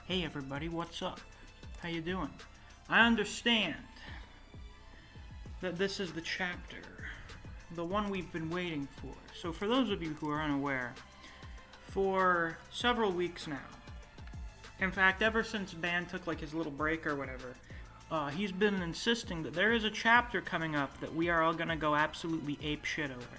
Hey everybody, what's up? How you doing? I understand that this is the chapter, the one we've been waiting for. So for those of you who are unaware, for several weeks now, in fact ever since Ban took like his little break or whatever, he's been insisting that there is a chapter coming up that we are all gonna go absolutely ape shit over.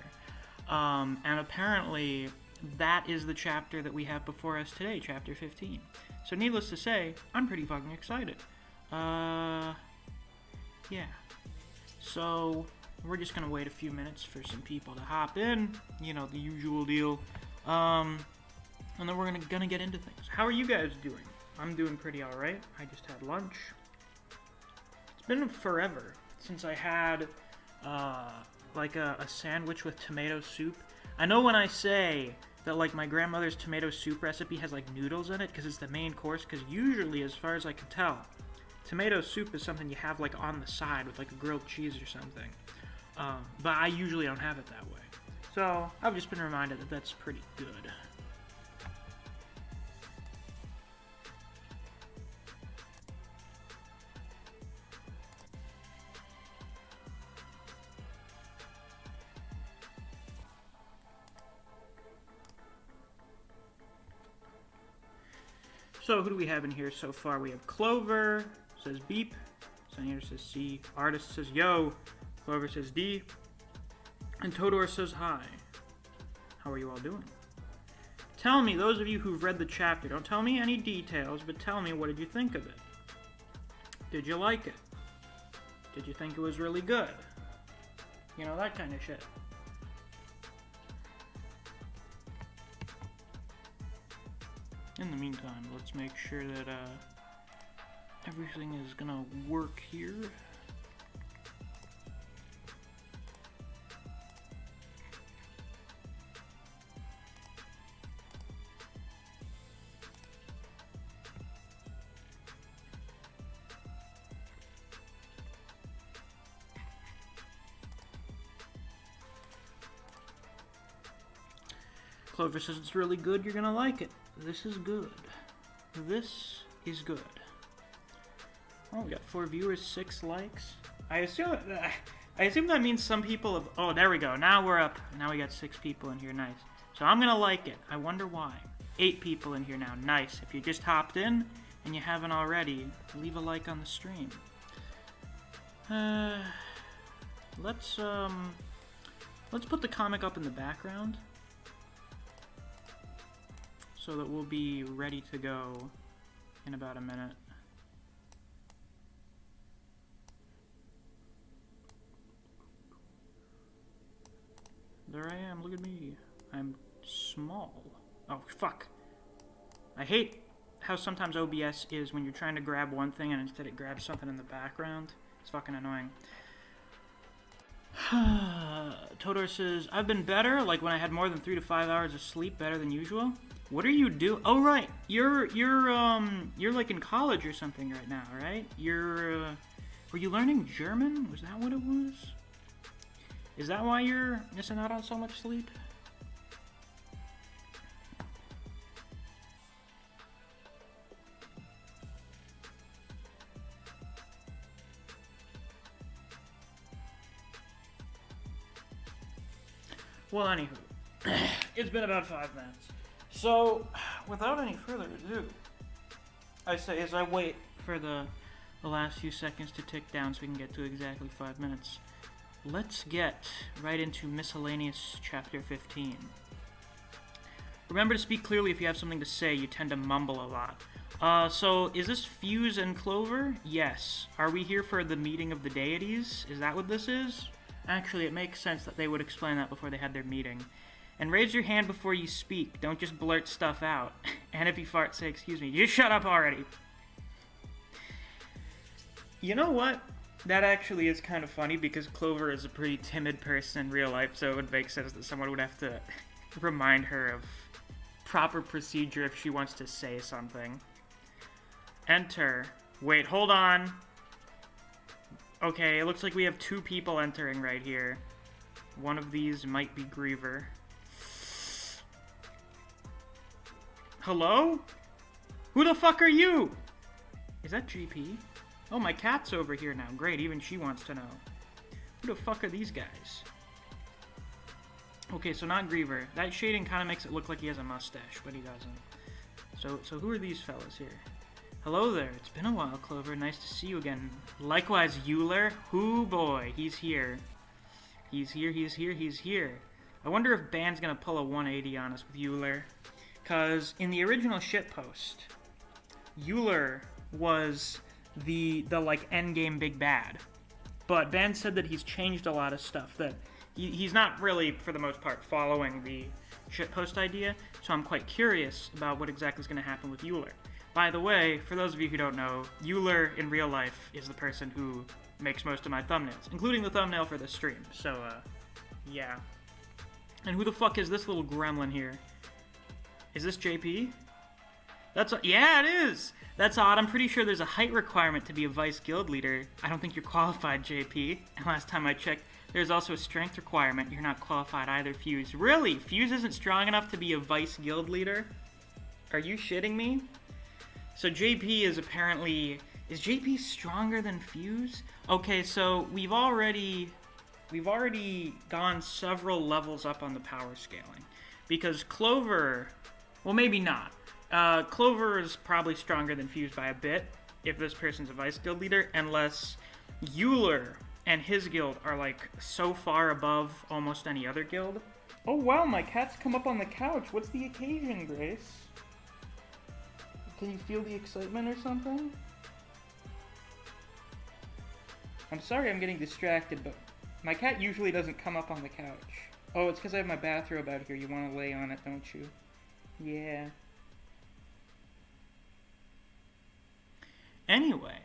And apparently that is the chapter that we have before us today, chapter 15. So needless to say, I'm pretty fucking excited. Yeah. So, we're just gonna wait a few minutes for some people to hop in, you know, the usual deal. And then we're gonna get into things. How are you guys doing? I'm doing pretty alright. I just had lunch. It's been forever since I had, like a sandwich with tomato soup. I know when I say that like my grandmother's tomato soup recipe has like noodles in it because it's the main course, because usually, as far as I can tell, tomato soup is something you have like on the side with like a grilled cheese or something. But I usually don't have it that way. So I've just been reminded that that's pretty good. So who do we have in here so far? We have Clover, says beep. Miscellaneous says C. Artist says yo. Clover says D. And Todor says hi. How are you all doing? Tell me, those of you who've read the chapter, don't tell me any details, but tell me, what did you think of it? Did you like it? Did you think it was really good? You know, that kind of shit. In the meantime, let's make sure that everything is gonna work here. Clover says it's really good, you're gonna like it. This is good. This is good. Oh, we got 4 viewers, 6 likes. I assume that means some people have... Oh, there we go. Now we're up. Now we got 6 people in here. Nice. So I'm gonna like it. I wonder why. 8 people in here now. Nice. If you just hopped in and you haven't already, leave a like on the stream. Let's put the comic up in the background, so that we'll be ready to go in about a minute. There I am, look at me. I'm small. Oh, fuck. I hate how sometimes OBS is when you're trying to grab one thing and instead it grabs something in the background. It's fucking annoying. Todor says, I've been better, like when I had more than 3 to 5 hours of sleep, better than usual. What are you doing? Oh, right. You're like in college or something right now, right? Were you learning German? Was that what it was? Is that why you're missing out on so much sleep? Well, anywho, it's been about 5 minutes. So, without any further ado, I say as I wait for the last few seconds to tick down so we can get to exactly 5 minutes, let's get right into Miscellaneous Chapter 15. Remember to speak clearly if you have something to say. You tend to mumble a lot. So, is this Fuse and Clover? Yes. Are we here for the meeting of the deities? Is that what this is? Actually, it makes sense that they would explain that before they had their meeting. And raise your hand before you speak. Don't just blurt stuff out. And if you fart, say excuse me. Just shut up already. You know what? That actually is kind of funny because Clover is a pretty timid person in real life, so it would make sense that someone would have to remind her of proper procedure if she wants to say something. Enter. Wait, hold on. Okay, it looks like we have 2 people entering right here. One of these might be Griever. Hello? Who the fuck are you? Is that JP? Oh, my cat's over here now. Great, even she wants to know. Who the fuck are these guys? Okay, so not Griever. That shading kind of makes it look like he has a mustache, but he doesn't. So who are these fellas here? Hello there. It's been a while, Clover. Nice to see you again. Likewise, Euler. Hoo boy, he's here. He's here, he's here, he's here. I wonder if Ban's gonna pull a 180 on us with Euler. Because in the original shitpost, Euler was the like endgame big bad. But Ban said that he's changed a lot of stuff, that he's not really, for the most part, following the shitpost idea, so I'm quite curious about what exactly is going to happen with Euler. By the way, for those of you who don't know, Euler in real life is the person who makes most of my thumbnails, including the thumbnail for this stream, so, yeah. And who the fuck is this little gremlin here? Is this JP? Yeah, it is! That's odd. I'm pretty sure there's a height requirement to be a vice guild leader. I don't think you're qualified, JP. And last time I checked, there's also a strength requirement. You're not qualified either, Fuse. Really? Fuse isn't strong enough to be a vice guild leader? Are you shitting me? So JP is apparently... Is JP stronger than Fuse? Okay, so we've already gone several levels up on the power scaling. Because Clover... Well, maybe not. Clover is probably stronger than Fuse by a bit, if this person's a vice guild leader, unless Euler and his guild are, like, so far above almost any other guild. Oh wow, my cat's come up on the couch. What's the occasion, Grace? Can you feel the excitement or something? I'm sorry I'm getting distracted, but my cat usually doesn't come up on the couch. Oh, it's because I have my bathrobe out here. You want to lay on it, don't you? Yeah. Anyway.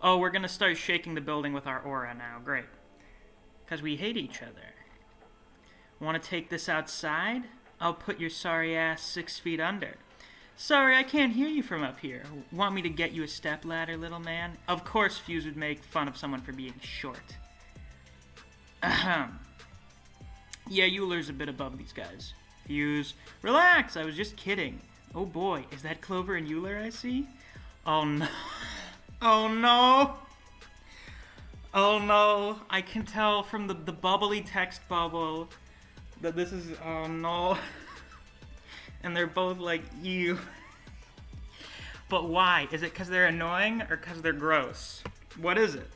Oh, we're gonna start shaking the building with our aura now. Great. Because we hate each other. Want to take this outside? I'll put your sorry ass 6 feet under. Sorry, I can't hear you from up here. Want me to get you a stepladder, little man? Of course Fuse would make fun of someone for being short. Ahem. Yeah, Euler's a bit above these guys. Fuse. Relax, I was just kidding. Oh boy, is that Clover and Euler I see? Oh no. Oh no. Oh no. I can tell from the bubbly text bubble that this is... Oh no. And they're both like, ew. But why? Is it because they're annoying or because they're gross? What is it?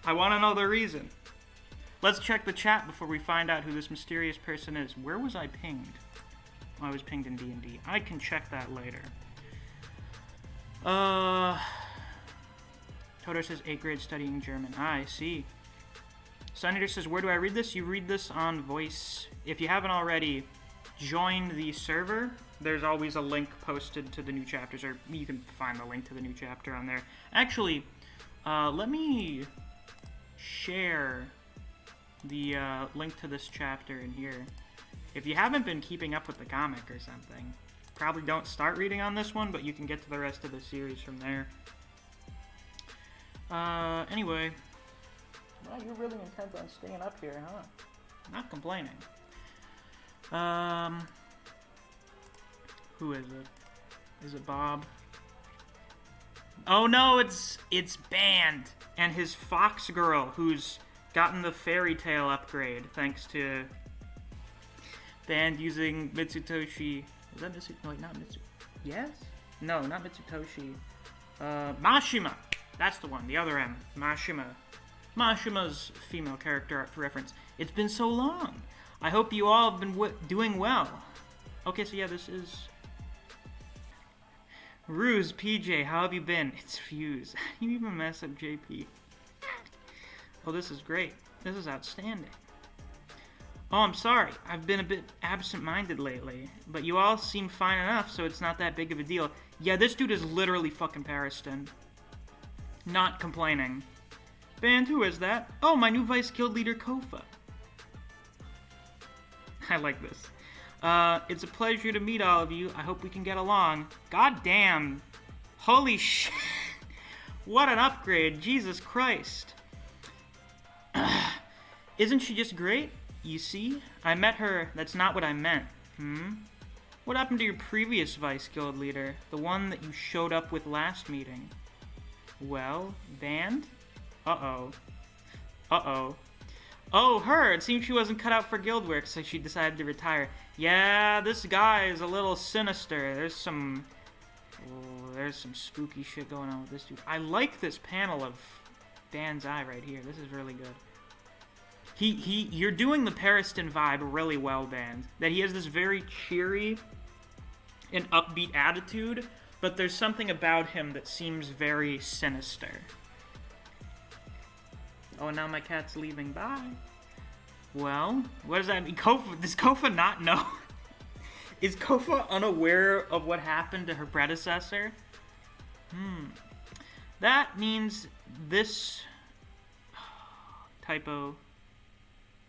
I want to know the reason. Let's check the chat before we find out who this mysterious person is. Where was I pinged? Oh, I was pinged in D&D. I can check that later. Toto says 8th grade studying German. I see. Suneater says, where do I read this? You read this on Voice. If you haven't already joined the server, there's always a link posted to the new chapters, or you can find the link to the new chapter on there. Actually, let me share the link to this chapter in here. If you haven't been keeping up with the comic or something, probably don't start reading on this one, but you can get to the rest of the series from there. Anyway. Well, you're really intent on staying up here, huh? Not complaining. Who is it? Is it Bob? Oh no, it's Band and his fox girl who's gotten the fairy tale upgrade thanks to Band using Mitsutoshi. Is that Mitsutoshi? No, not Mitsutoshi. Yes? No, not Mitsutoshi. Mashima. That's the one. The other M. Mashima. Mashima's female character for reference. It's been so long. I hope you all have been doing well. Okay, so yeah, this is Ruse, PJ, how have you been? It's Fuse. You even mess up JP. Oh, this is great. This is outstanding. Oh, I'm sorry. I've been a bit absent-minded lately, but you all seem fine enough, so it's not that big of a deal. Yeah, this dude is literally fucking Pariston. Not complaining. Band, who is that? Oh, my new Vice Guild leader, Kofa. I like this. It's a pleasure to meet all of you. I hope we can get along. God damn. Holy shit. What an upgrade. Jesus Christ. Isn't she just great? You see? I met her. That's not what I meant. What happened to your previous vice guild leader? The one that you showed up with last meeting? Well, banned? Uh-oh. Uh-oh. Oh, her! It seems she wasn't cut out for guild work, so she decided to retire. Yeah, this guy is a little sinister. There's some spooky shit going on with this dude. I like this panel of Dan's eye right here. This is really good. You're doing the Pariston vibe really well, Band. That he has this very cheery and upbeat attitude, but there's something about him that seems very sinister. Oh, now my cat's leaving. Bye. Well, what does that mean? Does Kofa not know? Is Kofa unaware of what happened to her predecessor? That means this... Typo.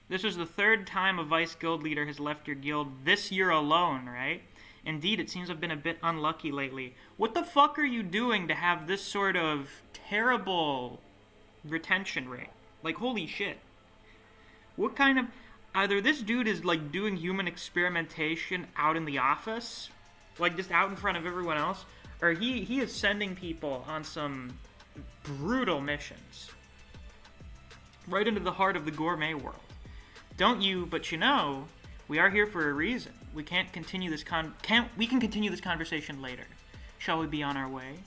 This was the third time a vice guild leader has left your guild this year alone, right? Indeed, it seems I've been a bit unlucky lately. What the fuck are you doing to have this sort of terrible retention rate? Like, holy shit. What kind of... Either this dude is, like, doing human experimentation out in the office, like, just out in front of everyone else, or he is sending people on some brutal missions. Right into the heart of the gourmet world. Don't you, but you know, we are here for a reason. We can't continue this we can continue this conversation later. Shall we be on our way?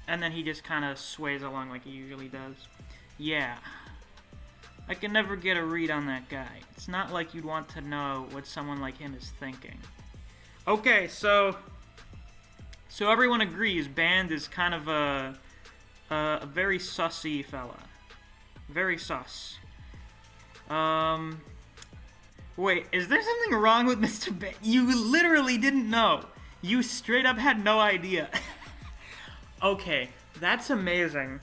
And then he just kind of sways along like he usually does. Yeah. I can never get a read on that guy. It's not like you'd want to know what someone like him is thinking. Okay, so everyone agrees Band is kind of a very sussy fella. Very sus. Wait, is there something wrong with Mr. Band? You literally didn't know. You straight up had no idea. Okay, that's amazing.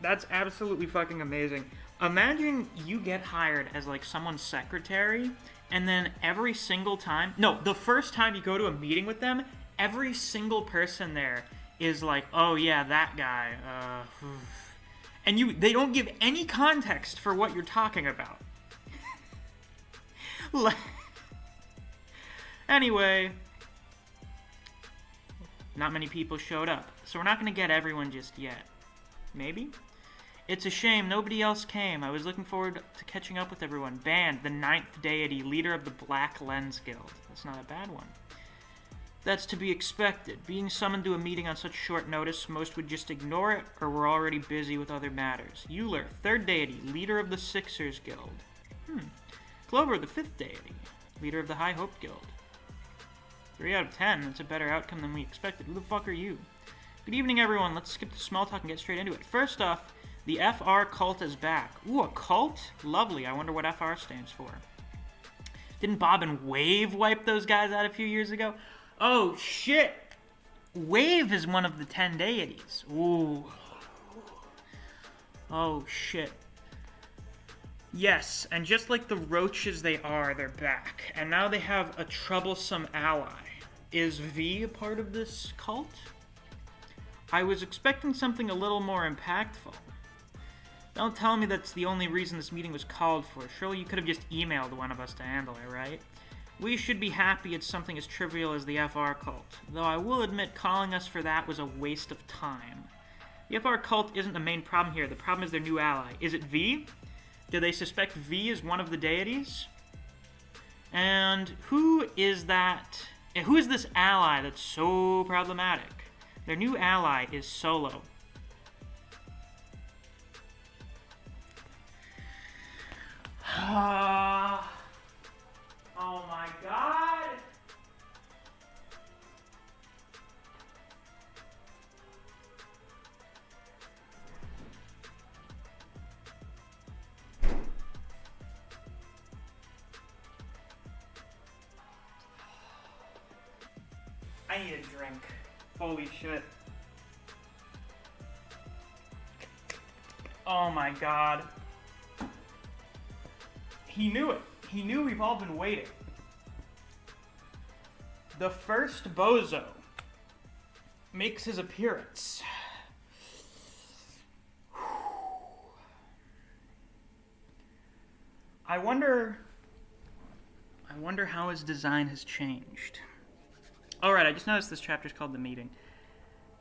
That's absolutely fucking amazing. Imagine you get hired as, like, someone's secretary, and then every single time... No, the first time you go to a meeting with them, every single person there is like, oh yeah, that guy, and they don't give any context for what you're talking about. Anyway, not many people showed up, so we're not going to get everyone just yet. Maybe? It's a shame nobody else came. I was looking forward to catching up with everyone. Band, the 9th deity, leader of the Black Lens Guild. That's not a bad one. That's to be expected. Being summoned to a meeting on such short notice, most would just ignore it, or were already busy with other matters. Euler, 3rd deity, leader of the Sixers Guild. Clover, the 5th deity, leader of the High Hope Guild. 3 out of 10, that's a better outcome than we expected. Who the fuck are you? Good evening, everyone. Let's skip the small talk and get straight into it. First off, the FR cult is back. Ooh, a cult? Lovely. I wonder what FR stands for. Didn't Bob and Wave wipe those guys out a few years ago? Oh, shit! Wave is one of the 10 deities. Ooh. Oh, shit. Yes, and just like the roaches they are, they're back. And now they have a troublesome ally. Is V a part of this cult? I was expecting something a little more impactful. Don't tell me that's the only reason this meeting was called for. Surely you could have just emailed one of us to handle it, right? We should be happy it's something as trivial as the FR cult, though I will admit calling us for that was a waste of time. The FR cult isn't the main problem here. The problem is their new ally. Is it V? Do they suspect V is one of the deities? And who is that? Who is this ally that's so problematic? Their new ally is Solo. Oh my god! I need a drink. Holy shit. Oh my god. He knew it. He knew we've all been waiting. The first bozo makes his appearance. I wonder how his design has changed. Alright, I just noticed this chapter's called The Meeting.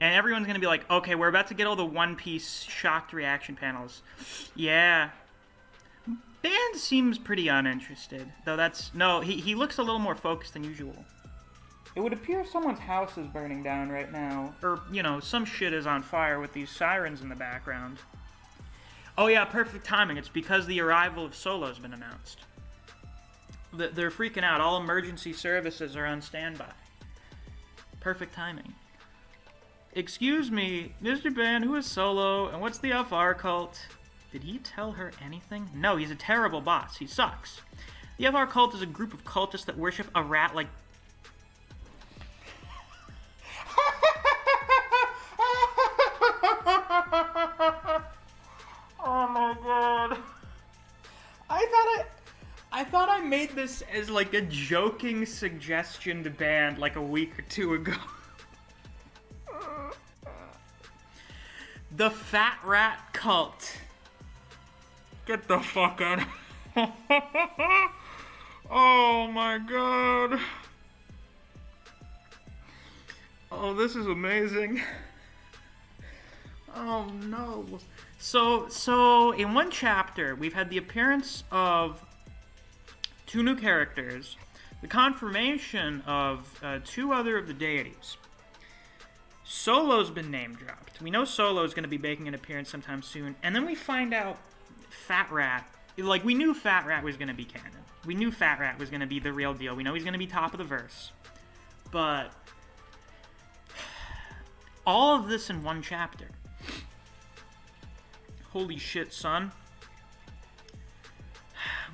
And everyone's gonna be like, okay, we're about to get all the One Piece shocked reaction panels. Yeah. Band seems pretty uninterested. Though he looks a little more focused than usual. It would appear someone's house is burning down right now. Or, some shit is on fire with these sirens in the background. Oh yeah, perfect timing. It's because the arrival of Solo's been announced. They're freaking out. All emergency services are on standby. Perfect timing. Excuse me, Mr. Band, who is Solo, and what's the FR cult? Did he tell her anything? No, he's a terrible boss. He sucks. The FR cult is a group of cultists that worship a rat like... Oh my god. I thought I made this as like a joking suggestion to Band like a week or two ago. The Fat Rat Cult. Get the fuck out. Oh my god. Oh, this is amazing. Oh no. So in one chapter, we've had the appearance of 2 new characters, the confirmation of 2 other of the deities. Solo's been name dropped. We know Solo's going to be making an appearance sometime soon, and then we find out Fat Rat. Like, we knew Fat Rat was going to be canon. We knew Fat Rat was going to be the real deal. We know he's going to be top of the verse. But all of this in one chapter. Holy shit, son.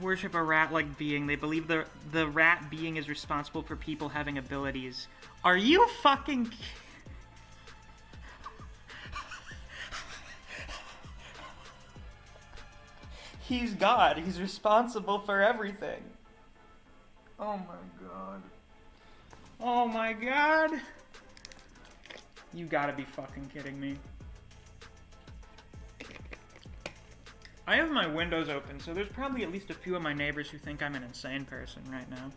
Worship a rat-like being. They believe the rat being is responsible for people having abilities. Are you fucking... He's God. He's responsible for everything. Oh my god. Oh my god. You gotta be fucking kidding me. I have my windows open, so there's probably at least a few of my neighbors who think I'm an insane person right now.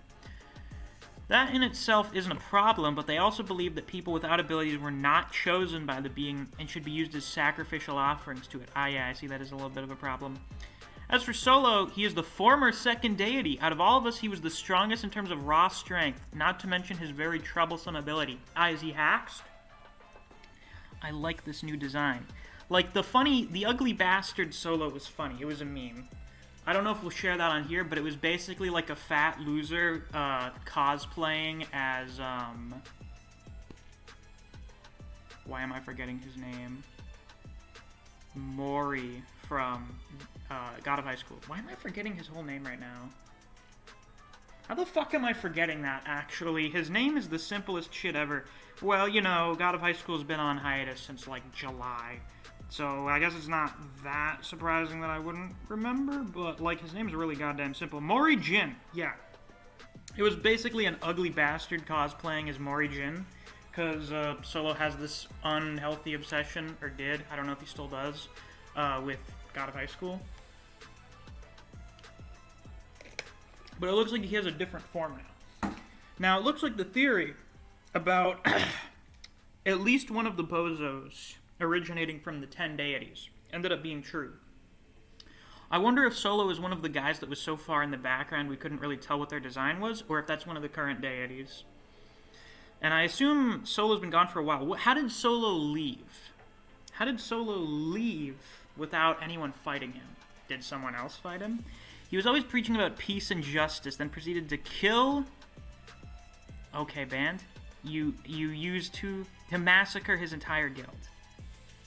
That in itself isn't a problem, but they also believe that people without abilities were not chosen by the being and should be used as sacrificial offerings to it. Ah yeah, I see that as a little bit of a problem. As for Solo, he is the former second deity. Out of all of us, he was the strongest in terms of raw strength, not to mention his very troublesome ability. Ah, is he haxed? I like this new design. Like, the ugly bastard Solo was funny. It was a meme. I don't know if we'll share that on here, but it was basically like a fat loser cosplaying as, why am I forgetting his name? Mori from God of High School. Why am I forgetting his whole name right now? How the fuck am I forgetting that, actually? His name is the simplest shit ever. Well, God of High School's been on hiatus since, like, July. So I guess it's not that surprising that I wouldn't remember, but, like, his name's really goddamn simple. Mori Jin, yeah. It was basically an ugly bastard cosplaying as Mori Jin, because Solo has this unhealthy obsession, or did, I don't know if he still does, with God of High School. But it looks like he has a different form now. Now, it looks like the theory about at least one of the bozos originating from the 10 deities ended up being true. I wonder if Solo is one of the guys that was so far in the background we couldn't really tell what their design was, or if that's one of the current deities. And I assume Solo's been gone for a while. How did Solo leave? How did Solo leave without anyone fighting him? Did someone else fight him? He was always preaching about peace and justice, then proceeded to kill... Okay, band. You used to massacre his entire guild.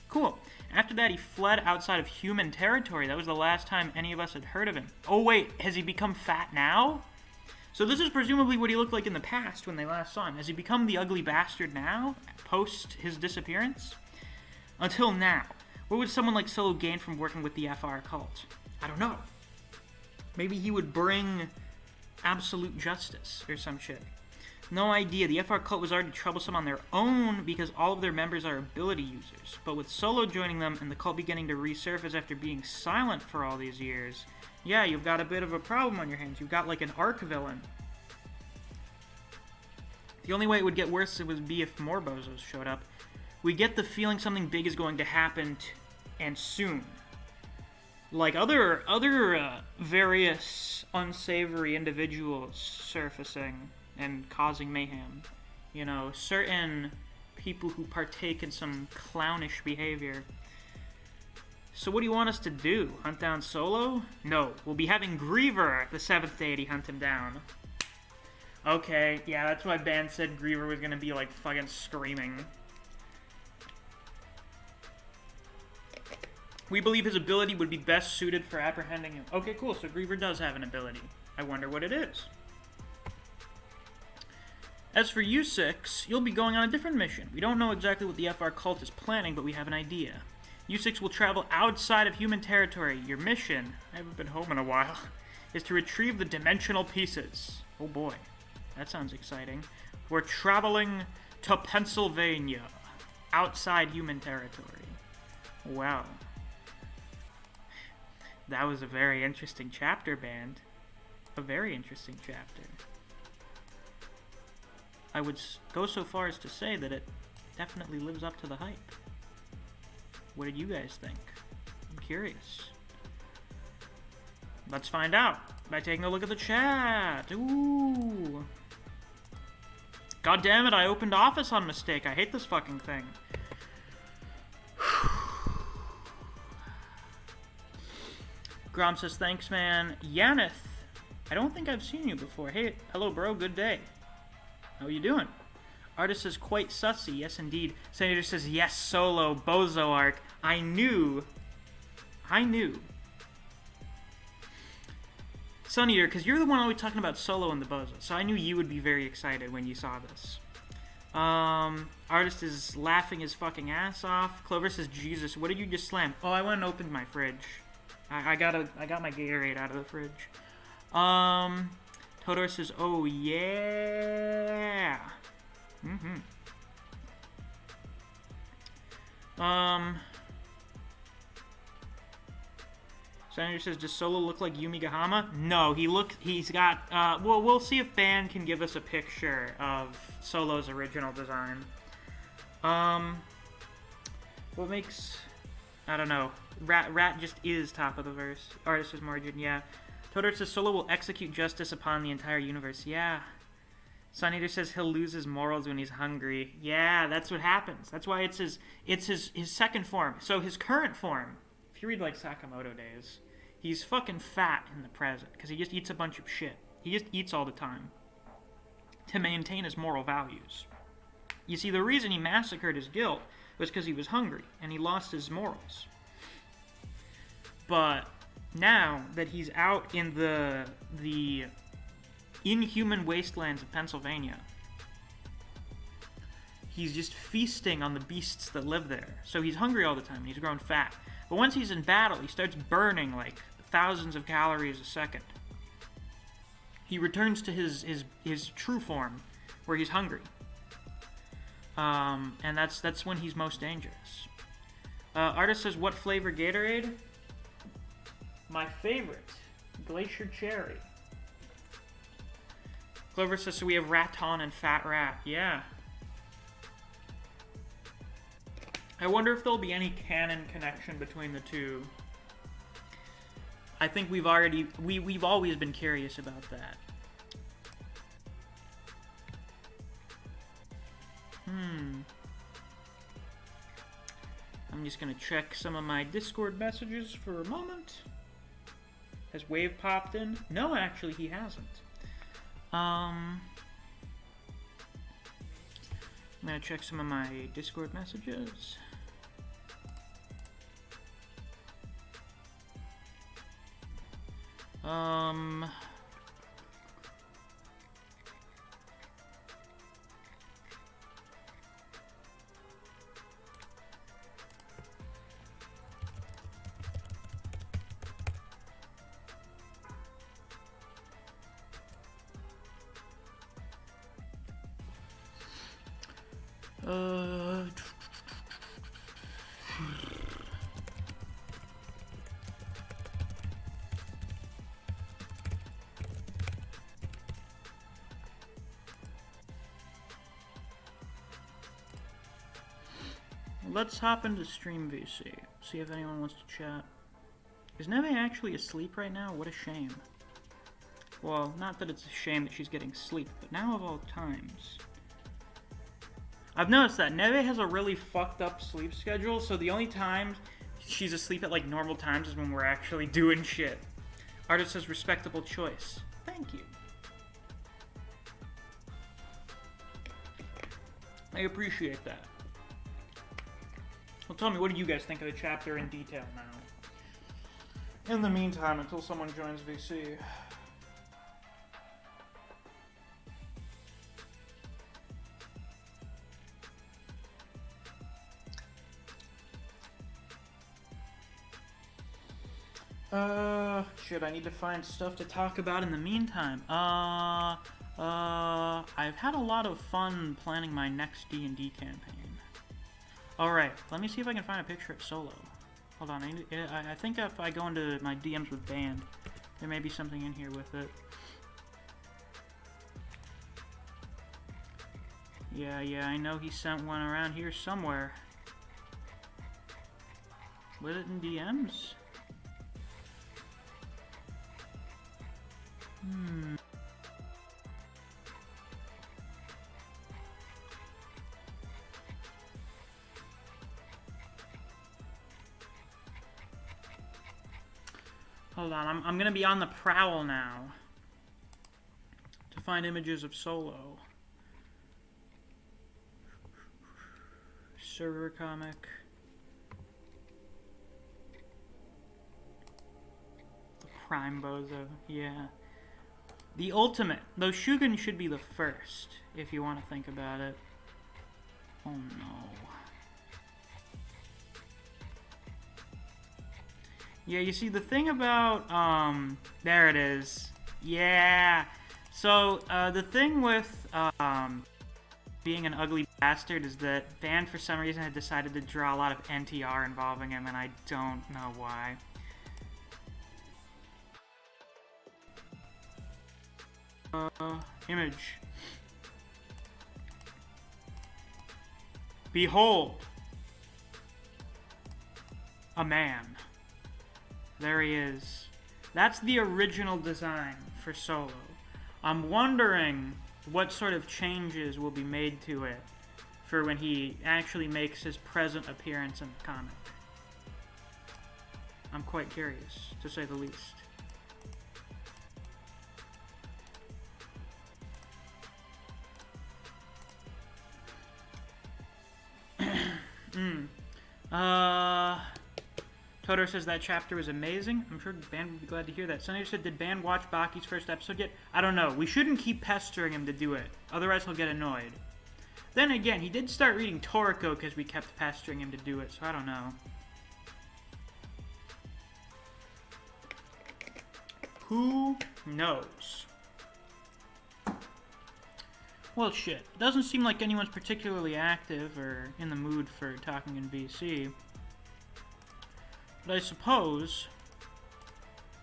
Cool. After that, he fled outside of human territory. That was the last time any of us had heard of him. Oh, wait. Has he become fat now? So this is presumably what he looked like in the past when they last saw him. Has he become the ugly bastard now, post his disappearance? Until now. What would someone like Solo gain from working with the FR cult? I don't know. Maybe he would bring absolute justice or some shit. No idea. The FR cult was already troublesome on their own because all of their members are ability users. But with Solo joining them and the cult beginning to resurface after being silent for all these years, Yeah, you've got a bit of a problem on your hands. You've got like an arc villain. The only way it would get worse would be if more bozos showed up. We get the feeling something big is going to happen, and soon. Like other various unsavory individuals surfacing and causing mayhem. You know, certain people who partake in some clownish behavior. So what do you want us to do? Hunt down Solo? No, we'll be having Griever, the 7th deity, hunt him down. Okay, yeah, that's why Ben said Griever was gonna be, like, fucking screaming. We believe his ability would be best suited for apprehending him. Okay, cool, so Griever does have an ability. I wonder what it is. As for you 6, you'll be going on a different mission. We don't know exactly what the FR cult is planning, but we have an idea. You 6 will travel outside of human territory. Your mission, I haven't been home in a while, is to retrieve the dimensional pieces. Oh boy. That sounds exciting. We're traveling to Pennsylvania, outside human territory. Wow. That was a very interesting chapter, Band. A very interesting chapter. I would go so far as to say that it definitely lives up to the hype. What did you guys think? I'm curious. Let's find out by taking a look at the chat. Ooh. God damn it, I opened Office on mistake. I hate this fucking thing. Grom says, thanks, man. Yaneth, I don't think I've seen you before. Hey, hello, bro. Good day. How are you doing? Artist says, quite sussy. Yes, indeed. Senator says, yes, Solo. Bozo arc. I knew. Sun Eater, because you're the one always talking about Solo and the Bozo, so I knew you would be very excited when you saw this. Artist is laughing his fucking ass off. Clover says, Jesus, what did you just slam? Oh, I went and opened my fridge. I got my Gatorade out of the fridge. Todor says, oh yeah. Senator says, does Solo look like Yumi Gahama? No, he's got, well, we'll see if Ban can give us a picture of Solo's original design. What makes, I don't know, Rat just is top of the verse. Artist is margin, yeah. Todor says, Solo will execute justice upon the entire universe, yeah. Sun Eater says he'll lose his morals when he's hungry. Yeah, that's what happens. That's why it's his second form. So his current form, if you read like Sakamoto days, he's fucking fat in the present because he just eats a bunch of shit. He just eats all the time to maintain his moral values. You see, the reason he massacred his guild was because he was hungry and he lost his morals. But now that he's out in the inhuman wastelands of Pennsylvania, he's just feasting on the beasts that live there. So he's hungry all the time and he's grown fat. But once he's in battle, he starts burning like thousands of calories a second. He returns to his true form, where he's hungry. And that's when he's most dangerous. Artist says, what flavor Gatorade? My favorite, Glacier Cherry. Clover says, so we have Raton and Fat Rat. Yeah. I wonder if there'll be any canon connection between the two. I think we've always been curious about that. I'm just gonna check some of my Discord messages for a moment. Has Wave popped in? No, actually he hasn't. I'm gonna check some of my Discord messages. let's hop into Stream VC. See if anyone wants to chat. Is Neve actually asleep right now? What a shame. Well, not that it's a shame that she's getting sleep, but now of all times. I've noticed that Neve has a really fucked up sleep schedule, so the only times she's asleep at like normal times is when we're actually doing shit. Artist says respectable choice. Thank you. I appreciate that. Well, tell me, what do you guys think of the chapter in detail now? In the meantime, until someone joins VC. Shit, I need to find stuff to talk about in the meantime. I've had a lot of fun planning my next D&D campaign. Alright, let me see if I can find a picture of Solo. Hold on, I think if I go into my DMs with Band, there may be something in here with it. Yeah, I know he sent one around here somewhere. Was it in DMs? Hold on, I'm gonna be on the prowl now to find images of Solo. Server comic. The Prime Bozo, yeah. The ultimate. Though Shugen should be the first, if you want to think about it. Oh no. Yeah, you see, the thing about, there it is. Yeah. So, the thing with, being an ugly bastard is that Band, for some reason, had decided to draw a lot of NTR involving him, and I don't know why. Image. Behold. A man. There he is. That's the original design for Solo. I'm wondering what sort of changes will be made to it for when he actually makes his present appearance in the comic. I'm quite curious, to say the least. Totoro says that chapter was amazing. I'm sure Band would be glad to hear that. Sunny said, did Band watch Baki's first episode yet? I don't know. We shouldn't keep pestering him to do it. Otherwise he'll get annoyed. Then again, he did start reading Toriko because we kept pestering him to do it, so I don't know. Who knows? Well, shit. Doesn't seem like anyone's particularly active or in the mood for talking in VC. But I suppose,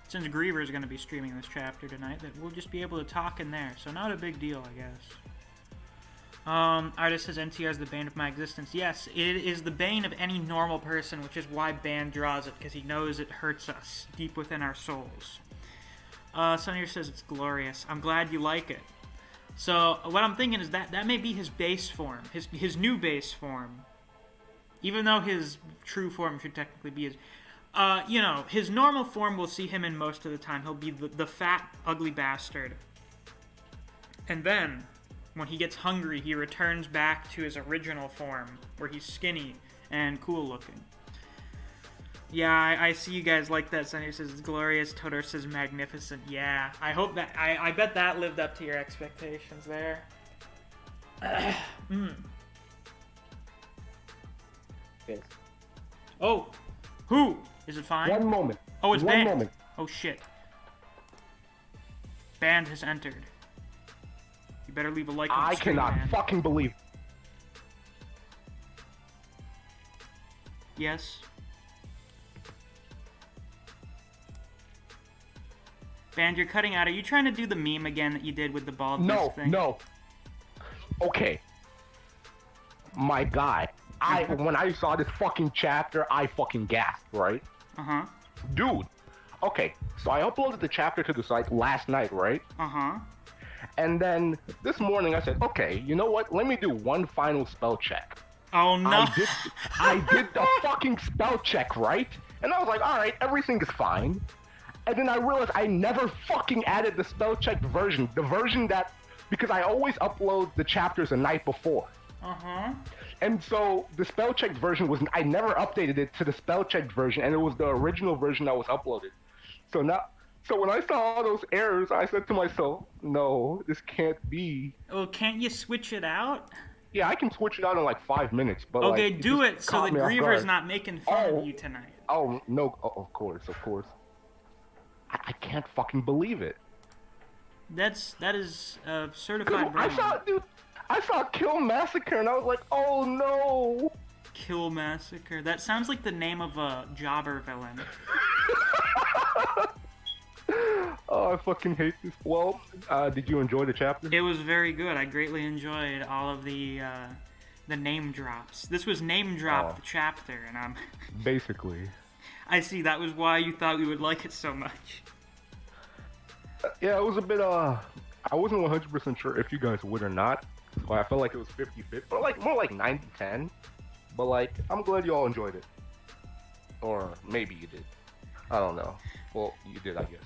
since Griever is going to be streaming this chapter tonight, that we'll just be able to talk in there. So not a big deal, I guess. Artist says NTR is the bane of my existence. Yes, it is the bane of any normal person, which is why Band draws it, because he knows it hurts us deep within our souls. Sunny says it's glorious. I'm glad you like it. So what I'm thinking is that may be his base form, his new base form. Even though his true form should technically be his... you know, his normal form will see him in most of the time. He'll be the fat, ugly bastard. And then, when he gets hungry, he returns back to his original form, where he's skinny and cool looking. Yeah, I see you guys like that. Sunny says it's glorious. Totoro says magnificent. Yeah, I hope that... I bet that lived up to your expectations there. Yes. Oh! Who? Is it fine? One moment. Oh, it's One Band. moment. Oh, shit. Band has entered. You better leave a like on the stream, cannot Band. fucking believe. Yes? Band, you're cutting out. Are you trying to do the meme again that you did with the bald disc thing? No. Okay. My guy, when I saw this fucking chapter, I fucking gasped, right? Uh-huh. Dude, okay, so I uploaded the chapter to the site last night, right? Uh-huh. And then this morning I said, okay, you know what? Let me do one final spell check. Oh, no. I did the fucking spell check, right? And I was like, alright, everything is fine. And then I realized I never fucking added the spell check version. The version that, because I always upload the chapters the night before. Uh-huh. And so the spell checked version was, I never updated it to the spell checked version, and it was the original version that was uploaded. So when I saw all those errors, I said to myself, no, this can't be. Well, can't you switch it out? Yeah, I can switch it out in like 5 minutes, but okay, like, do it so the Griever's not making fun of you tonight. Oh, no, of course. I can't fucking believe it. That is certified wrong. I saw Kill Massacre and I was like, oh no. Kill Massacre. That sounds like the name of a jobber villain. Oh, I fucking hate this. Well, did you enjoy the chapter? It was very good. I greatly enjoyed all of the name drops. This was name drop the chapter, and I'm basically. I see. That was why you thought we would like it so much. Yeah, it was a bit. I wasn't 100% sure if you guys would or not. So I felt like it was 50-50, but like more like 90-10. But like, I'm glad you all enjoyed it, or maybe you did. I don't know. Well, you did, I guess.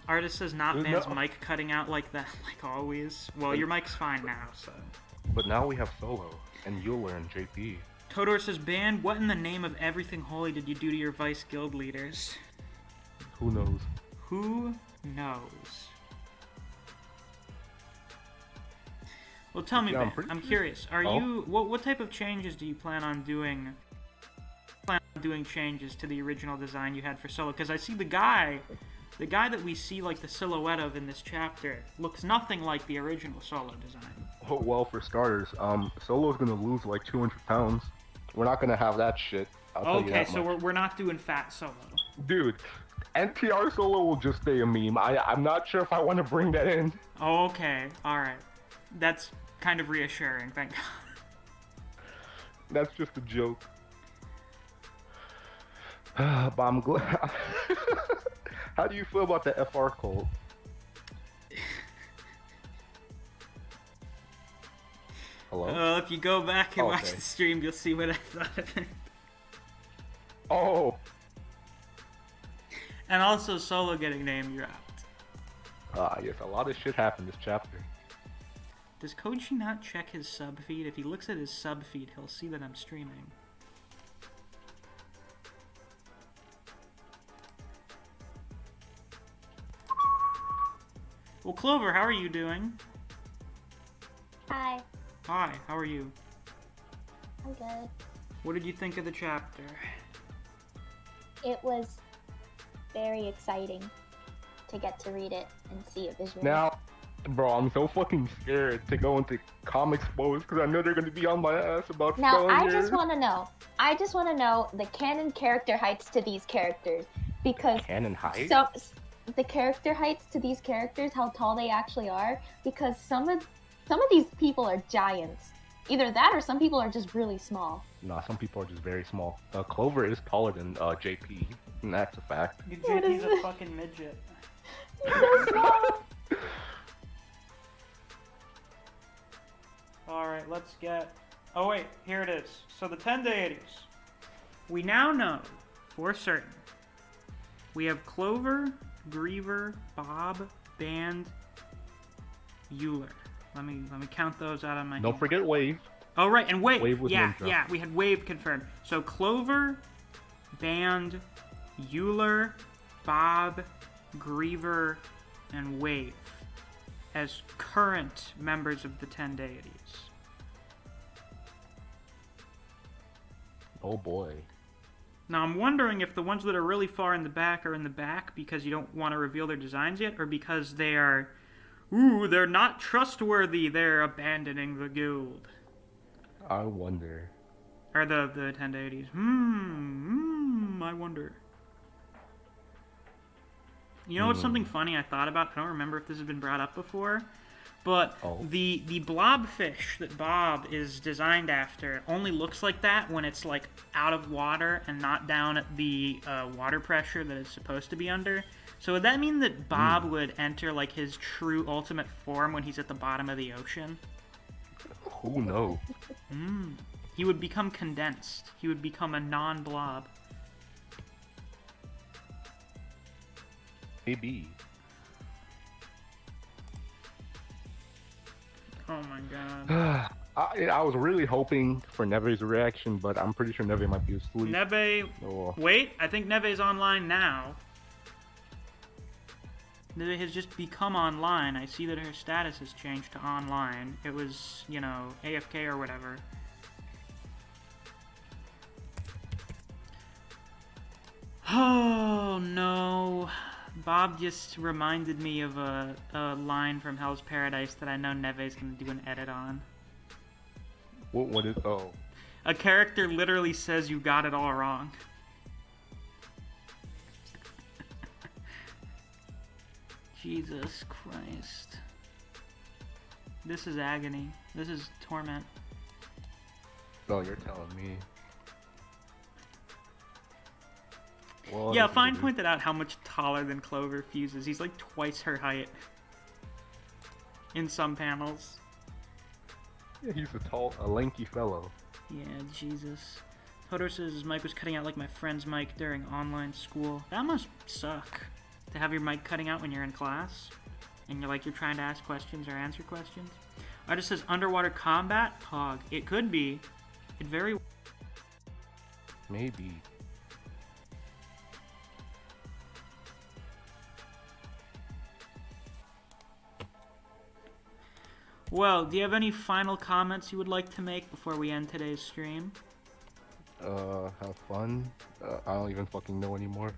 Artist says not man's mic cutting out like that, like always. Well, your mic's fine now, so. But now we have Solo, and Euler and JP. Todor says, Band, what in the name of everything holy did you do to your Vice Guild leaders? Who knows? Who knows? Well, tell me, Ben, I'm curious. Are you, what type of changes do you plan on doing? Changes to the original design you had for Solo? Because I see the guy that we see like the silhouette of in this chapter looks nothing like the original Solo design. Oh, well, for starters, Solo's gonna lose like 200 pounds. We're not gonna have that shit. Okay, so we're not doing fat Solo. Dude, NTR Solo will just stay a meme. I'm not sure if I want to bring that in. Oh, okay, all right. That's kind of reassuring. Thank God. That's just a joke. But I'm glad. How do you feel about the FR cult? Hello? If you go back and watch the stream, you'll see what I thought of it. Oh. And also Solo getting name dropped. Yes, a lot of shit happened this chapter. Does Koji not check his sub feed? If he looks at his sub feed, he'll see that I'm streaming. Well, Clover, how are you doing? Hi. Hi, how are you? I'm good. What did you think of the chapter? It was very exciting to get to read it and see it visually. Now, bro, I'm so fucking scared to go into comic spoilers because I know they're going to be on my ass about Now, spelling I errors. just want to know the canon character heights to these characters, because Canon height? So the character heights to these characters, how tall they actually are, because some of these people are giants. Either that or some people are just really small. Nah, some people are just very small. Clover is taller than JP, and that's a fact. JP's a fucking midget. He's so small. Alright, let's get... Oh wait, here it is. So the 10 deities. We now know, for certain, we have Clover, Griever, Bob, Band, Euler. Let me count those out on my Don't forget Wave. Oh right, and Wave. Wave was yeah, we had Wave confirmed. So Clover, Band, Euler, Bob, Griever, and Wave as current members of the 10 deities. Oh boy. Now I'm wondering if the ones that are really far in the back are in the back because you don't want to reveal their designs yet, or because they are, they're not trustworthy, they're abandoning the guild. I wonder. Or the 10 deities. I wonder. You know what's something funny I thought about? I don't remember if this has been brought up before, But Oh. the blobfish that Bob is designed after only looks like that when it's like out of water and not down at the water pressure that it's supposed to be under. So would that mean that Bob would enter like his true ultimate form when he's at the bottom of the ocean? Who knows? He would become condensed. He would become a non-blob. Maybe. Oh my god. I was really hoping for Neve's reaction, but I'm pretty sure Neve might be asleep. Neve... Oh. Wait, I think Neve's online now. Neve has just become online. I see that her status has changed to online. It was, you know, AFK or whatever. Oh no. Bob just reminded me of a line from Hell's Paradise that I know Neve's gonna do an edit on. What is... Oh. A character literally says you got it all wrong. Jesus Christ. This is agony. This is torment. Oh, you're telling me. What Yeah, is Fine it? pointed out how much taller than Clover Fuse is. He's like twice her height. In some panels. Yeah, he's a lanky fellow. Yeah, Jesus. Hodor says his mic was cutting out like my friend's mic during online school. That must suck. To have your mic cutting out when you're in class. And you're trying to ask questions or answer questions. Artist says underwater combat? Pog. It could be. It very... Maybe. Well, do you have any final comments you would like to make before we end today's stream? Have fun? I don't even fucking know anymore.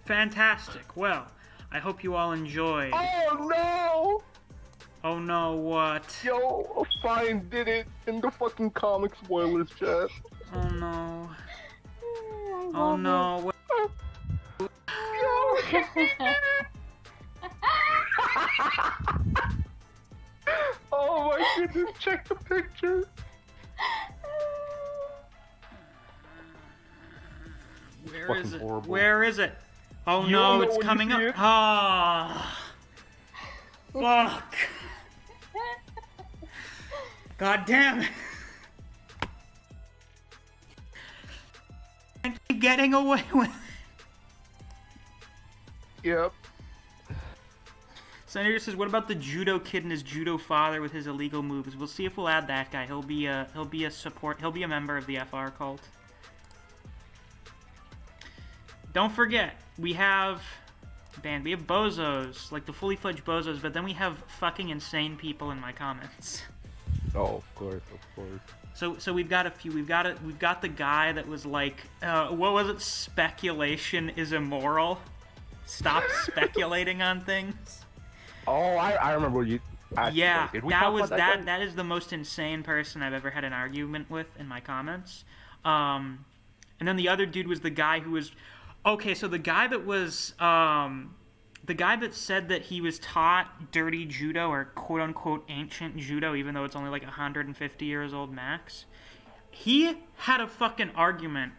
Fantastic. Well, I hope you all enjoyed. Oh no! Oh no, what? Yo, Fine did it in the fucking comic spoilers chat. Oh no. I Oh love no. What? Oh my goodness, check the picture. Where fucking is it? horrible. Where is it? Oh You no, don't know it's when you coming see up. it? Ah. Fuck. God damn it. I keep getting away with it. Yep. Senator says, "What about the judo kid and his judo father with his illegal moves? We'll see if we'll add that guy. He'll be a support. He'll be a member of the FR cult." Don't forget, we have bozos, like the fully fledged bozos, but then we have fucking insane people in my comments. Oh, of course, of course. So we've got a few. We've got the guy that was like, what was it? Speculation is immoral. Stop speculating on things. Oh, I remember you. Yeah, did we that talk was about that guy? that is the most insane person I've ever had an argument with in my comments. And then the other dude was the guy who was okay. So the guy that was the guy that said that he was taught dirty judo or quote unquote ancient judo, even though it's only like 150 years old max. He had a fucking argument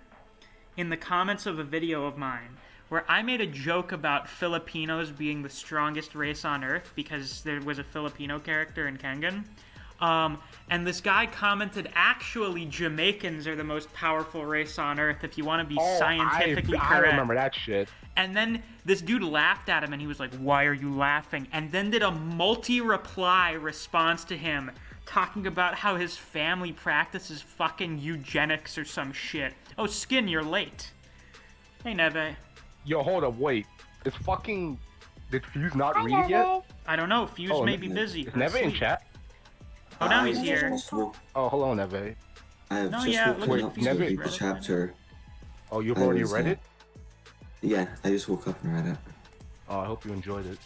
in the comments of a video of mine where I made a joke about Filipinos being the strongest race on Earth because there was a Filipino character in Kengan. And this guy commented, actually, Jamaicans are the most powerful race on Earth if you want to be scientifically correct. I remember that shit. And then this dude laughed at him and he was like, "Why are you laughing?" And then did a multi-reply response to him talking about how his family practices fucking eugenics or some shit. Oh, Skin, you're late. Hey, Neve. Yo, hold up, wait. Is fucking... Did Fuse not Hi, read Neve. yet? I don't know. Fuse may be Neve- busy. Is or Neve in asleep. chat? Oh, now he's here. Oh, hello, Neve. I have No, just yeah, woken look at up Fuse to Never- read the read it. chapter. Oh, you've I already was, read it? Yeah, I just woke up and read it. Oh, I hope you enjoyed it.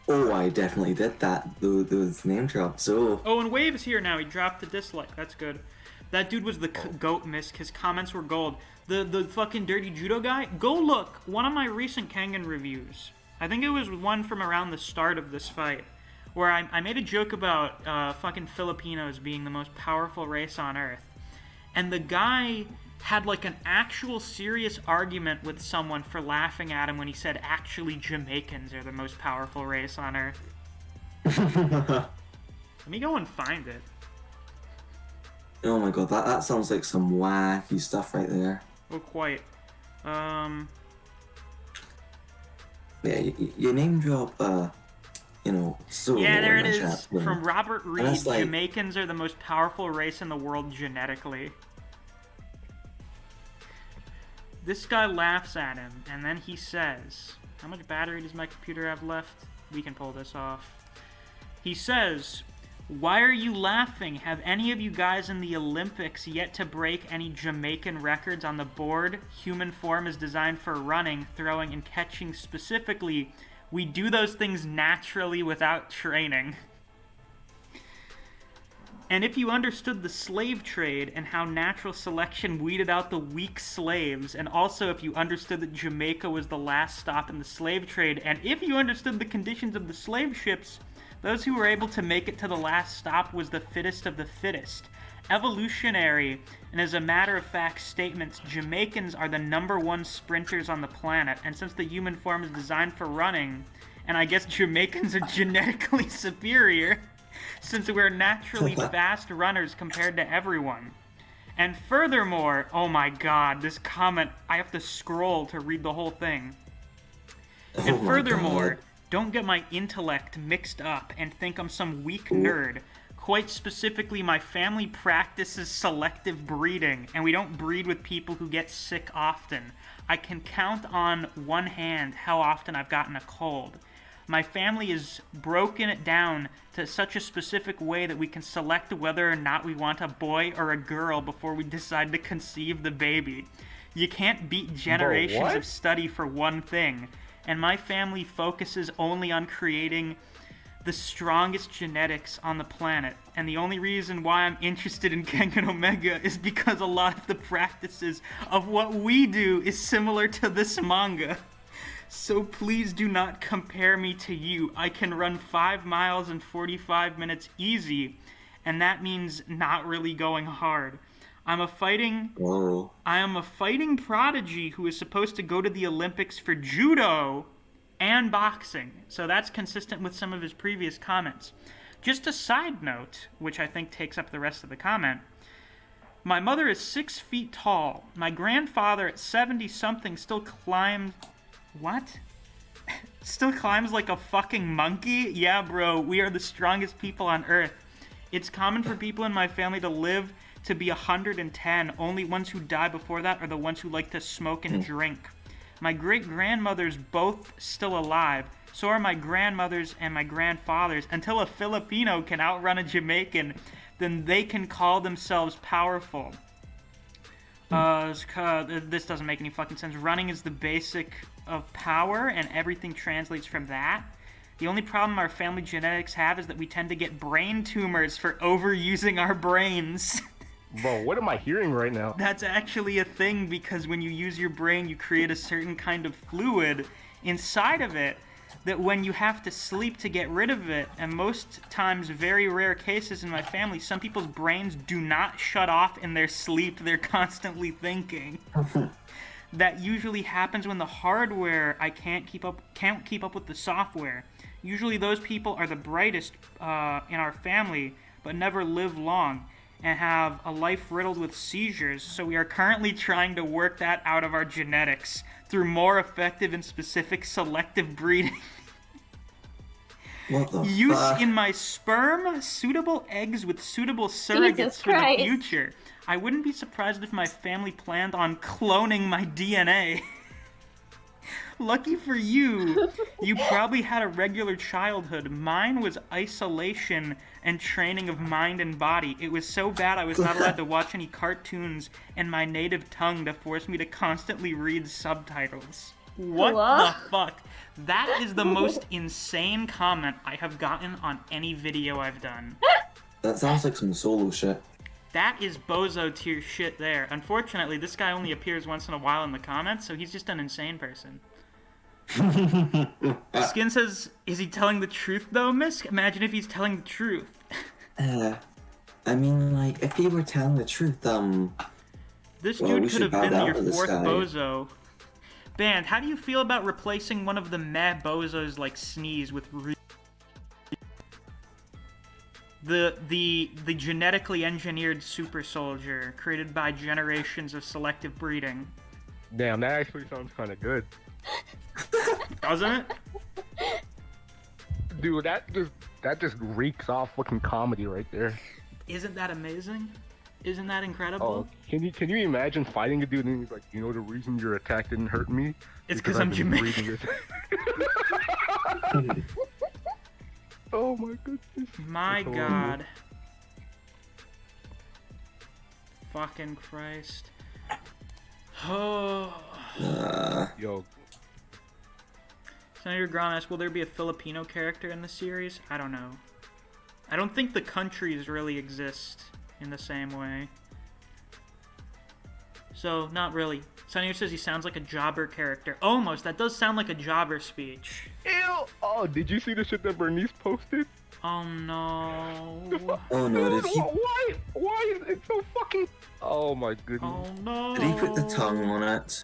Oh, I definitely did that. Those name drops. Oh, Oh, and Wave's here now. He dropped the dislike. That's good. That dude was the goat misk. His comments were gold. The fucking dirty judo guy. Go look. One of my recent Kangen reviews. I think it was one from around the start of this fight. where I made a joke about fucking Filipinos being the most powerful race on Earth. And the guy had like an actual serious argument with someone for laughing at him when he said actually Jamaicans are the most powerful race on Earth. Let me go and find it. Oh my god, that sounds like some wacky stuff right there. Well, quite. Yeah, you name drop, so Yeah, there it in is. chat, you know. From Robert Reed, that's like- Jamaicans are the most powerful race in the world genetically. This guy laughs at him, and then he says, how much battery does my computer have left? We can pull this off. He says, why are you laughing? Have any of you guys in the Olympics yet to break any Jamaican records on the board? Human form is designed for running, throwing, and catching specifically. We do those things naturally without training. And if you understood the slave trade and how natural selection weeded out the weak slaves, and also if you understood that Jamaica was the last stop in the slave trade, and if you understood the conditions of the slave ships, those who were able to make it to the last stop was the fittest of the fittest. Evolutionary, and as a matter of fact statements, Jamaicans are the #1 sprinters on the planet, and since the human form is designed for running, and I guess Jamaicans are genetically superior, since we're naturally fast runners compared to everyone. And furthermore, oh my god, this comment, I have to scroll to read the whole thing. And furthermore, don't get my intellect mixed up and think I'm some weak nerd. Quite specifically, my family practices selective breeding, and we don't breed with people who get sick often. I can count on one hand how often I've gotten a cold. My family has broken it down to such a specific way that we can select whether or not we want a boy or a girl before we decide to conceive the baby. You can't beat generations of study for one thing, and my family focuses only on creating the strongest genetics on the planet, and the only reason why I'm interested in Kengan Omega is because a lot of the practices of what we do is similar to this manga. So please do not compare me to you. I can run 5 miles in 45 minutes easy, and that means not really going hard. I am a fighting prodigy who is supposed to go to the Olympics for judo and boxing. So that's consistent with some of his previous comments. Just a side note, which I think takes up the rest of the comment. My mother is 6 feet tall. My grandfather at 70-something still climbs... What? Still climbs like a fucking monkey? Yeah, bro, we are the strongest people on Earth. It's common for people in my family to live to be 110. Only ones who die before that are the ones who like to smoke and drink. My great-grandmother's both still alive. So are my grandmothers and my grandfathers. Until a Filipino can outrun a Jamaican, then they can call themselves powerful. This doesn't make any fucking sense. Running is the basic of power, and everything translates from that. The only problem our family genetics have is that we tend to get brain tumors for overusing our brains. Bro, what am I hearing right now? That's actually a thing, because when you use your brain, you create a certain kind of fluid inside of it that when you have to sleep to get rid of it, and most times, very rare cases in my family, some people's brains do not shut off in their sleep. They're constantly thinking. That usually happens when the hardware can't keep up with the software. Usually those people are the brightest in our family, but never live long and have a life riddled with seizures. So we are currently trying to work that out of our genetics through more effective and specific selective breeding. What the Use fuck? in my sperm, suitable eggs with suitable surrogates for the future. I wouldn't be surprised if my family planned on cloning my DNA. Lucky for you, you probably had a regular childhood. Mine was isolation and training of mind and body. It was so bad I was not allowed to watch any cartoons in my native tongue to force me to constantly read subtitles. What the fuck? That is the most insane comment I have gotten on any video I've done. That sounds like some solo shit. That is bozo tier shit there. Unfortunately, this guy only appears once in a while in the comments, so he's just an insane person. Skin says, is he telling the truth though, Misk? Imagine if he's telling the truth. I mean, like, if he were telling the truth, This well, we dude could should have bow been down your to this fourth guy. bozo. Band, how do you feel about replacing one of the mad bozos like Sneeze with the genetically engineered super soldier created by generations of selective breeding? Damn, that actually sounds kind of good. Doesn't it? Dude, that just reeks off fucking comedy right there. Isn't that amazing? Isn't that incredible? Oh, can you imagine fighting a dude and he's like, you know, the reason your attack didn't hurt me? It's because I've I'm been Jamaican. breathing it." Oh my goodness. My That's God. horrible. Fucking Christ. Oh. Yo, Senator Grom asks, will there be a Filipino character in the series? I don't know. I don't think the countries really exist in the same way. So, not really. Senator says he sounds like a jobber character. Almost. That does sound like a jobber speech. ew! Oh, did you see the shit that Bernice posted? Oh no. Oh no, Dude, did he, why is it so fucking... Oh my goodness. Oh no. did he put the tongue on it?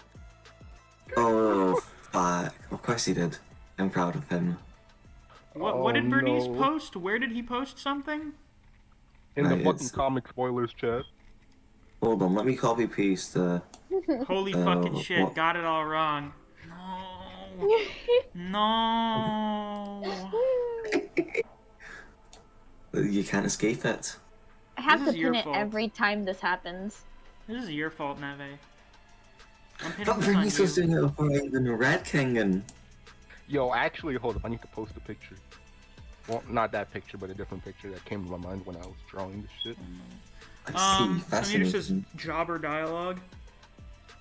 Oh, fuck. Of course he did. I'm proud of him. What did Bernice no. post? Where did he post something? In the Right, fucking it's- comic spoilers chat. Hold on, let me copy paste Holy fucking shit, what? got it all wrong. No. No. You can't escape it. I have This to is your pin it fault. every time this happens. This is your fault, Neve. I'm hitting But this on Bernice was you. doing it before even Red King and... Yo, actually, hold up. I need to post a picture. Well, not that picture, but a different picture that came to my mind when I was drawing this shit. I see, Senator says fascinating. jobber dialogue.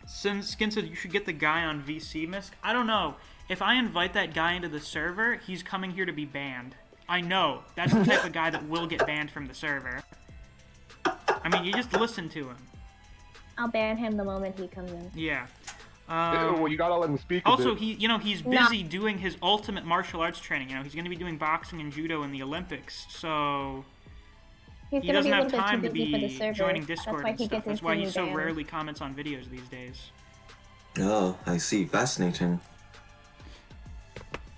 Skin said you should get the guy on VC Misk. I don't know. If I invite that guy into the server, he's coming here to be banned. I know. That's the type of guy that will get banned from the server. I mean, you just listen to him. I'll ban him the moment he comes in. Yeah. Well, you gotta let him speak. Also, a bit. he's busy doing his ultimate martial arts training. He's going to be doing boxing and judo in the Olympics, so He's he gonna doesn't be a have little time bit to too busy for the be server. joining Discord That's why and he stuff. gets That's why he so instantly banned. rarely comments on videos these days. Oh, I see, fascinating.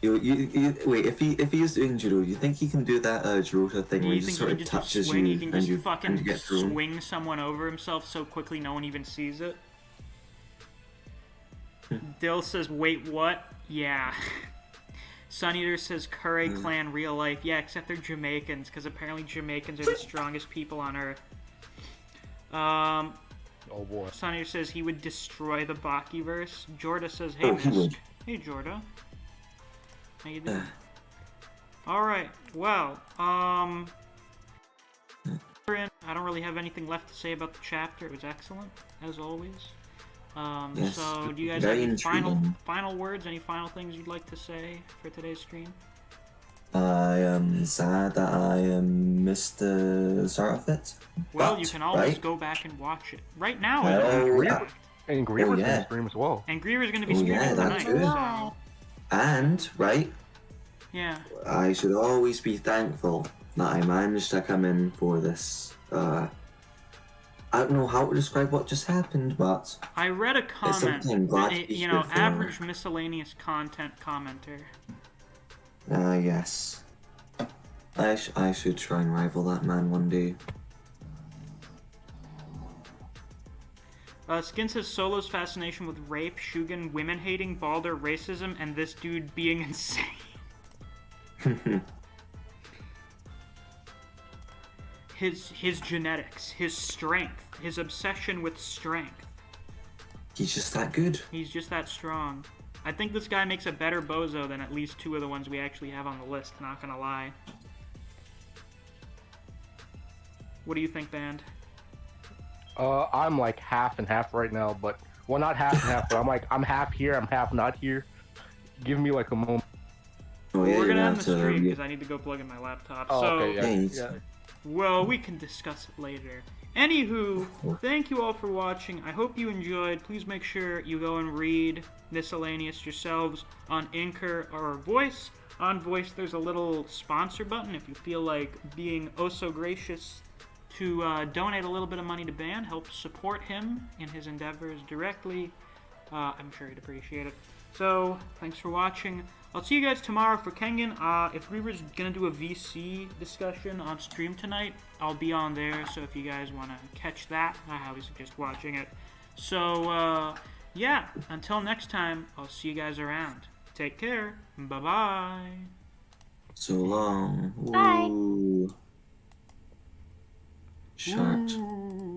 Wait, if he is doing judo, you think he can do that judo thing where You he just think sort he of can just touches swing? you He can and just you fucking get through? swing someone over himself so quickly no one even sees it? Dill says, wait, what? Yeah. Sun Eater says, Curry clan real life. Yeah, except they're Jamaicans, because apparently Jamaicans are the strongest people on Earth. Oh boy. Sun Eater says he would destroy the Bakiverse. Jorda says, hey, Oh, he Mist. would. Hey, Jorda. How you doing? Alright, well, I don't really have anything left to say about the chapter. It was excellent, as always. Yes, So, do you guys very have any intriguing. final words? Any final things you'd like to say for today's stream? I am sad that I missed the start of it. Well, But, you can always right? go back and watch it. Right now, Well, it's yeah. And Griever's yeah. gonna stream as well. and Greer's going to be Oh, streaming yeah, tonight. that's good. So, And, right, yeah. I should always be thankful that I managed to come in for this. I don't know how to describe what just happened, but I read a comment, something I'm glad to be you here know, for. average miscellaneous content commenter. yes. I should try and rival that man one day. Skin says Solo's fascination with rape, Shugen, women hating, Balder, racism, and this dude being insane. His genetics, his strength, his obsession with strength. He's just that good. He's just that strong. I think this guy makes a better bozo than at least two of the ones we actually have on the list, not gonna lie. What do you think, Band? I'm like half and half right now, but well, not half and half, but I'm half here, I'm half not here. Give me like a moment. Oh yeah, We're you're gonna gonna end have the stream to. because I need to go plug in my laptop. Oh, so, okay, yeah, Thanks. yeah. well, we can discuss it later. Anywho, thank you all for watching. I hope you enjoyed. Please make sure you go and read Miscellaneous yourselves on Anchor or Voice. On Voice, there's a little sponsor button if you feel like being oh so gracious to donate a little bit of money to Ban, help support him in his endeavors directly. I'm sure he'd appreciate it. So, thanks for watching. I'll see you guys tomorrow for Kengan. If Reaver's gonna do a VC discussion on stream tonight, I'll be on there, so if you guys want to catch that, I highly suggest watching it. So, yeah, until next time, I'll see you guys around. Take care. Bye-bye. So long. Bye. Ooh. Shut. Ooh.